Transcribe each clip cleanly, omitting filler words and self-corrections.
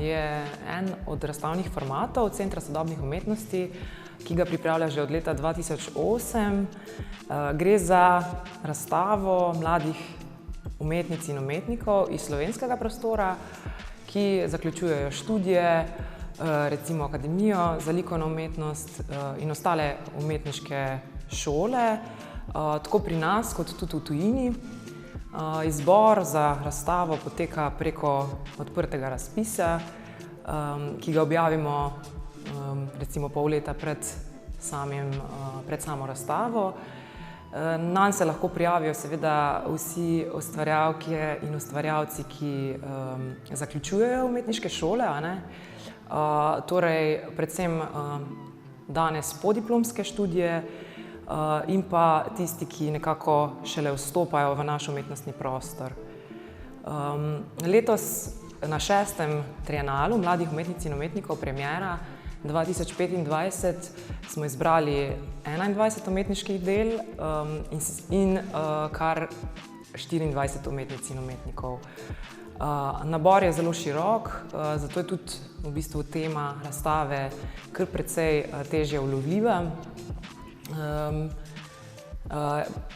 je en od razstavnih formatov Centra sodobnih umetnosti, ki ga pripravlja že od leta 2008. Gre za razstavo mladih umetnic in umetnikov iz slovenskega prostora, ki zaključujejo študije, recimo Akademijo za likovno umetnost in ostale umetniške šole, tako pri nas kot tudi v tujini. Izbor za razstavo poteka preko odprtega razpisa, ki ga objavimo recimo pol leta pred samo razstavo. Nanj se lahko prijavijo seveda vsi ustvarjalke in ustvarjalci, ki zaključujejo umetniške šole, torej predvsem danes podiplomske študije in pa tisti, ki nekako šele vstopajo v naš umetnostni prostor. Letos na 6. Trienalu mladih umetnic in umetnikov Premiera 2025 smo izbrali 21 umetniških del in kar 24 umetnic in umetnikov. Nabor je zelo širok, zato je tudi v bistvu tema razstave kar precej težje ulovljiva.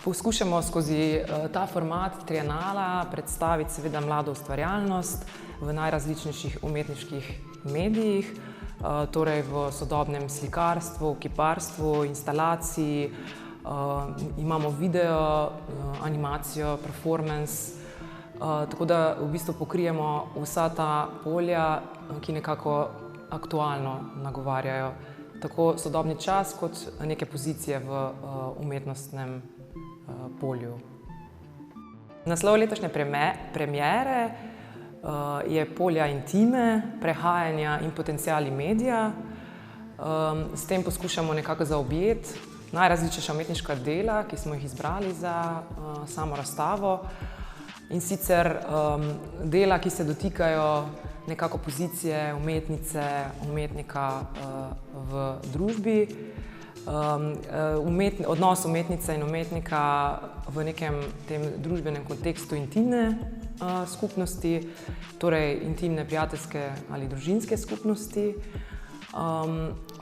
Poskušamo skozi ta format trienala predstaviti seveda mlado ustvarjalnost v najrazličnejših umetniških medijih, torej v sodobnem slikarstvu, kiparstvu, instalaciji, imamo video, animacijo, performance, tako da v bistvu pokrijemo vsa ta polja, ki nekako aktualno nagovarjajo tako sodobni čas kot neke pozicije v umetnostnem polju. Naslov letošnje premiere je Polja intime, prehajanja in potenciali medija. S tem poskušamo nekako zaobjeti najrazličnejša umetniška dela, ki smo jih izbrali za samo razstavo, in sicer dela, ki se dotikajo nekako pozicije umetnice, umetnika v družbi, odnos umetnice in umetnika v nekem tem družbenem kontekstu intimne skupnosti, torej intimne prijateljske ali družinske skupnosti.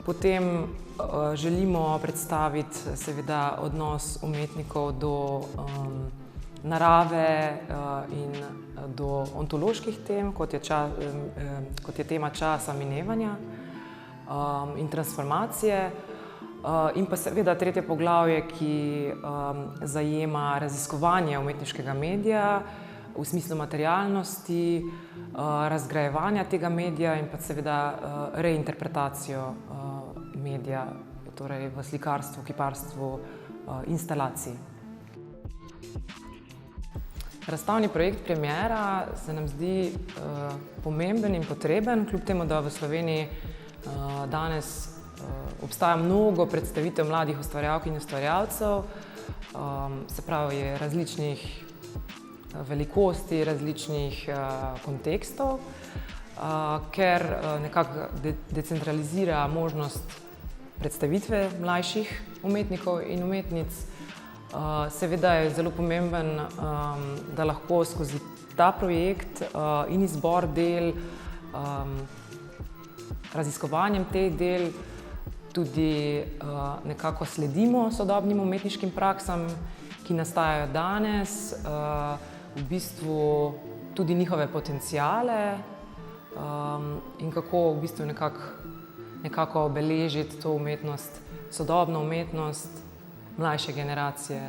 Potem želimo predstaviti seveda odnos umetnikov do narave in do ontoloških tem, kot je tema časa minevanja in transformacije. In pa seveda tretje poglavje, ki zajema raziskovanje umetniškega medija v smislu materialnosti, razgrajevanja tega medija in pa seveda reinterpretacijo medija, torej v slikarstvu, kiparstvu, instalaciji. Razstavni projekt Premiera se nam zdi pomemben in potreben, kljub temu, da v Sloveniji danes obstaja mnogo predstavitev mladih ustvarjalk in ustvarjalcev, se pravi je različnih velikosti, različnih kontekstov, ker nekako decentralizira možnost predstavitve mlajših umetnikov in umetnic. Seveda je zelo pomemben, da lahko skozi ta projekt in izbor del, raziskovanjem teh del tudi nekako sledimo sodobnim umetniškim praksam, ki nastajajo danes, v bistvu tudi njihove potenciale in kako v bistvu nekako obeležiti to umetnost, sodobno umetnost mlajše generacije.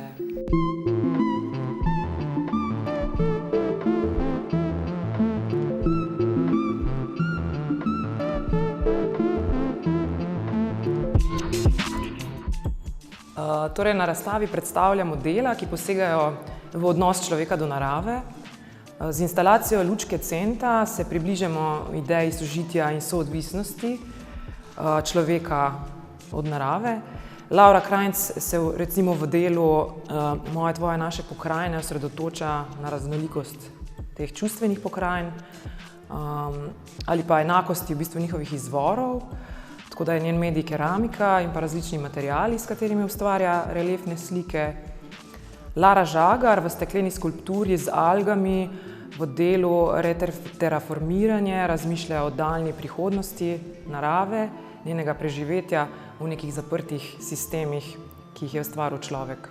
Torej na razstavi predstavljamo dela, ki posegajo v odnos človeka do narave. Z instalacijo Lučke Centa se približamo ideji sožitja in soodvisnosti človeka od narave. Laura Krajnc se recimo v delu Moje, tvoje, naše pokrajine osredotoča na raznolikost teh čustvenih pokrajin ali pa enakosti v bistvu njihovih izvorov, tako da je njen medij keramika in pa različni materiali, s katerimi ustvarja reliefne slike. Lara Žagar v stekleni skulpturi z algami v delu terraformiranja razmišlja o daljni prihodnosti narave, njenega preživetja v nekih zaprtih sistemih, ki jih je ustvaril človek.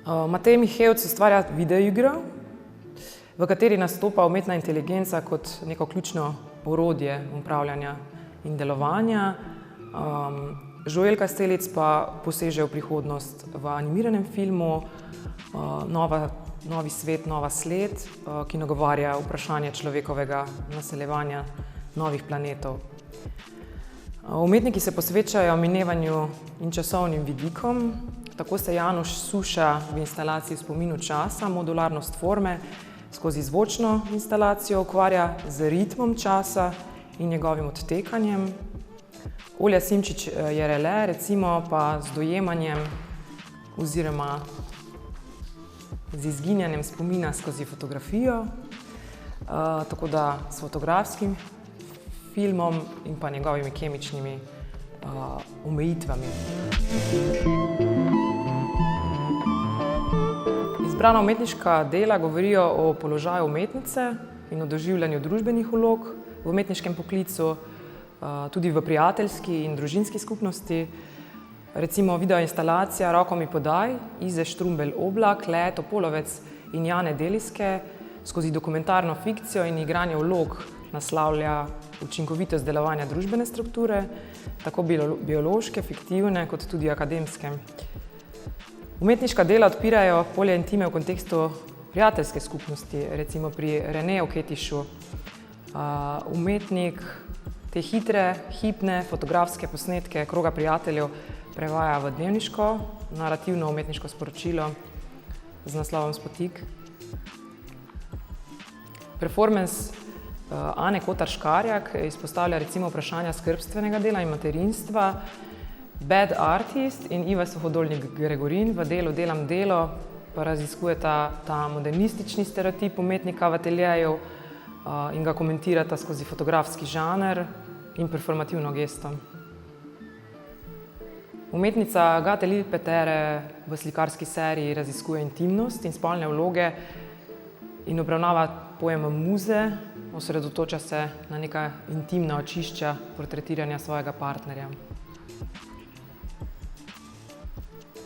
Matej Mihevc ustvarja videoigro, v kateri nastopa umetna inteligenca kot neko ključno orodje upravljanja in delovanja. Joel Kastelic pa poseže v prihodnost v animiranem filmu Novi svet, nova sled, ki nagovarja vprašanje človekovega naseljevanja novih planetov. Umetniki se posvečajo minevanju in časovnim vidikom. Tako se Januš Suša v instalaciji v spominu časa modularnost forme skozi zvočno instalacijo ukvarja z ritmom časa in njegovim odtekanjem. Olja Simčič Jerele recimo pa z dojemanjem oziroma z izginjanjem spomina skozi fotografijo, tako da s fotografskim filmom in pa njegovimi kemičnimi omejitvami. Izbrana umetniška dela govorijo o položaju umetnice in o doživljanju družbenih vlog v umetniškem poklicu, tudi v prijateljski in družinski skupnosti. Recimo videoinstalacija Roko mi podaj Ize Štrumbelj Oblak, Lea Topolovec in Jane Deliske skozi dokumentarno fikcijo in igranje vlog naslavlja učinkovitost delovanja družbene strukture, tako biološke, fiktivne kot tudi akademske. Umetniška dela odpirajo polje intime v kontekstu prijateljske skupnosti, recimo pri Reneju Ketišu. Umetnik te hitre, hipne fotografske posnetke kroga prijateljev prevaja v dnevniško, narativno umetniško sporočilo z naslovom Spotik. Performance Ane Kotar Škarjak izpostavlja recimo vprašanja skrbstvenega dela in materinstva. Bad Artist in Iva Suhodolnik Gregorin v delu Delam delo pa raziskujeta ta modernistični stereotip umetnika v ateljeju in ga komentirata skozi fotografski žanr in performativno gesto. Umetnica Agate Lilpetere v slikarski seriji raziskuje intimnost in spolne vloge in obravnava pojem muze, osredotoča se na neka intimna očišča portretiranja svojega partnerja.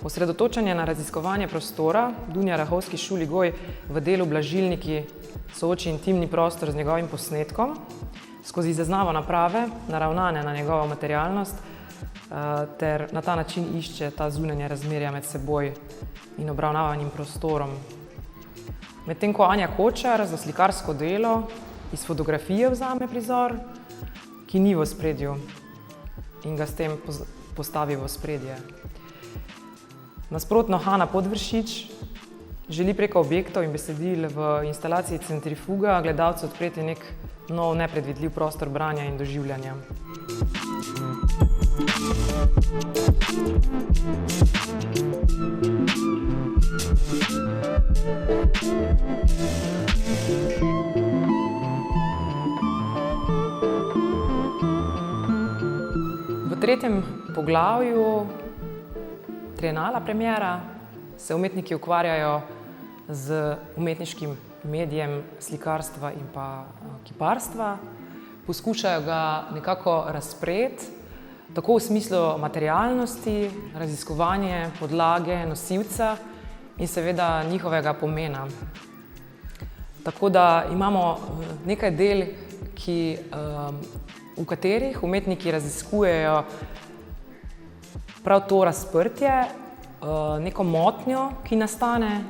Osredotočanje na raziskovanje prostora Dunja Rahovski Šuligoj v delu Blažilniki sooči intimni prostor z njegovim posnetkom, skozi zaznavo naprave, naravnane na njegovo materialnost, ter na ta način išče ta zunanje razmerja med seboj in obravnavanim prostorom. Medtem ko Anja Kočar za slikarsko delo iz fotografije vzame prizor, ki ni v ospredju in ga s tem postavi v ospredje. Nasprotno Hana Podvršič želi preko objektov in besedil v instalaciji Centrifuga gledalcu odpreti nek nov, nepredvidljiv prostor branja in doživljanja. V tretjem poglavju Trienala premiera se umetniki ukvarjajo z umetniškim medijem slikarstva in pa kiparstva. Poskušajo ga nekako razpreti, tako v smislu materialnosti, raziskovanje podlage, nosilca in seveda njihovega pomena. Tako da imamo nekaj del, v katerih umetniki raziskujejo prav to razprtje, neko motnjo, ki nastane,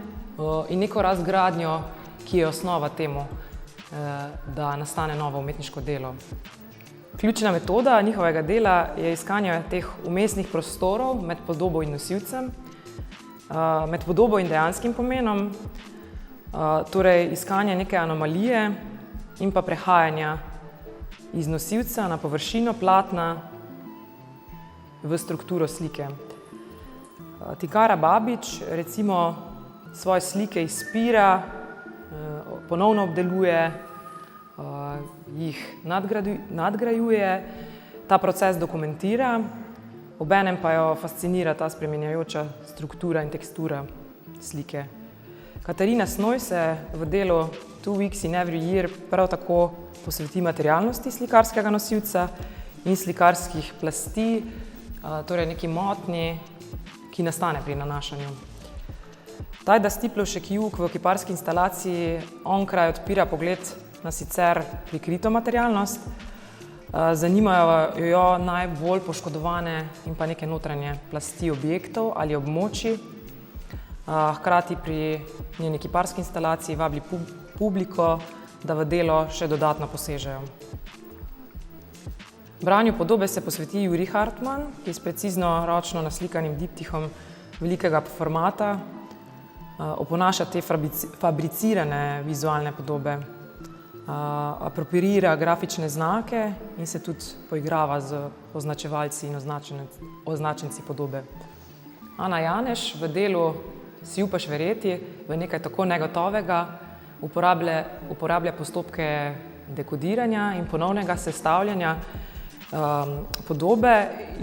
in neko razgradnjo, ki je osnova temu, da nastane novo umetniško delo. Ključna metoda njihovega dela je iskanje teh vmesnih prostorov med podobo in nosilcem, med podobo in dejanskim pomenom, torej iskanje neke anomalije in pa prehajanja iz nosilca na površino platna v strukturo slike. Tikara Babič recimo svoje slike izpira, ponovno obdeluje, jih nadgrajuje, ta proces dokumentira, obenem pa jo fascinira ta spreminjajoča struktura in tekstura slike. Katarina Snoj se v delu Two Weeks in Every Year prav tako posveti materialnosti slikarskega nosilca in slikarskih plasti, torej neki motnji, ki nastane pri nanašanju. Tajda Stiplovšek Jug v kiparski instalaciji onkraj odpira pogled na sicer prikrito materialnost, zanimajo jo najbolj poškodovane in pa neke notranje plasti objektov ali območij. Hkrati pri njeni kiparski instalaciji vabi publiko, da v delo še dodatno posežejo. Branju podobe se posveti Jurij Hartman, ki s precizno ročno naslikanim diptihom velikega formata oponaša te fabricirane vizualne podobe, apropriira grafične znake in se tudi poigrava z označevalci in označenci podobe. Ana Janeš v delu Si upaš verjeti v nekaj tako negotovega uporablja postopke dekodiranja in ponovnega sestavljanja podobe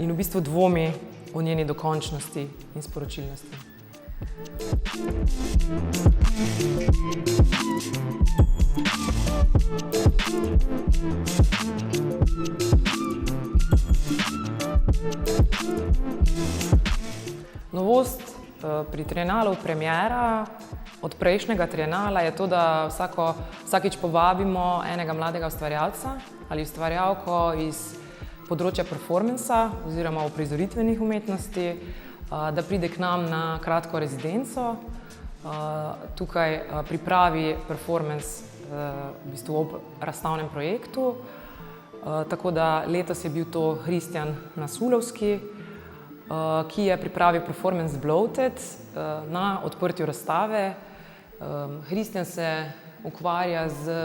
in v bistvu dvomi o njeni dokončnosti in sporočilnosti. Novost pri Trienalu premiera od prejšnjega Trienala je to, da vsakič povabimo enega mladega ustvarjalca ali ustvarjalko iz področja performansa oziroma uprizoritvenih umetnosti, da pride k nam na kratko rezidenco, tukaj pripravi performance v bistvu ob razstavnem projektu. Tako da letos je bil to Kristjan Nasulovski, ki je pripravil performance Bloated na odprtju razstave. Kristjan se ukvarja z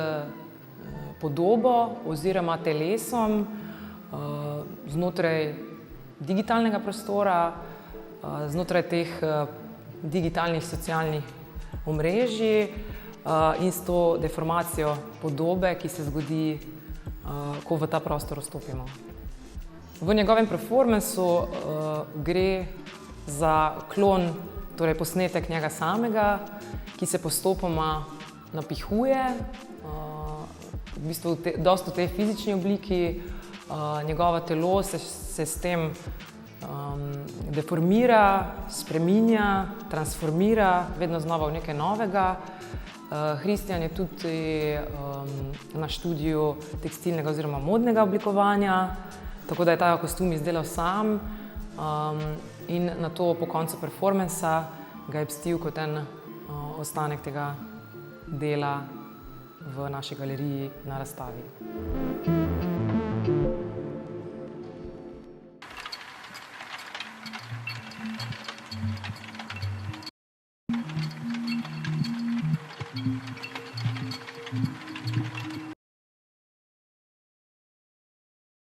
podobo oziroma telesom znotraj digitalnega prostora, znotraj teh digitalnih socialnih omrežij in s to deformacijo podobe, ki se zgodi, ko v ta prostor vstopimo. V njegovem performancu gre za klon, torej posnetek njega samega, ki se postopoma napihuje, v bistvu dosti v tej fizični obliki, njegovo telo se s tem deformira, spreminja, transformira vedno znova v nekaj novega. Kristjan je tudi na študiju tekstilnega oziroma modnega oblikovanja, tako da je ta kostum izdelal sam in nato po koncu performansa ga je pustil kot en ostanek tega dela v naši galeriji na razstavi.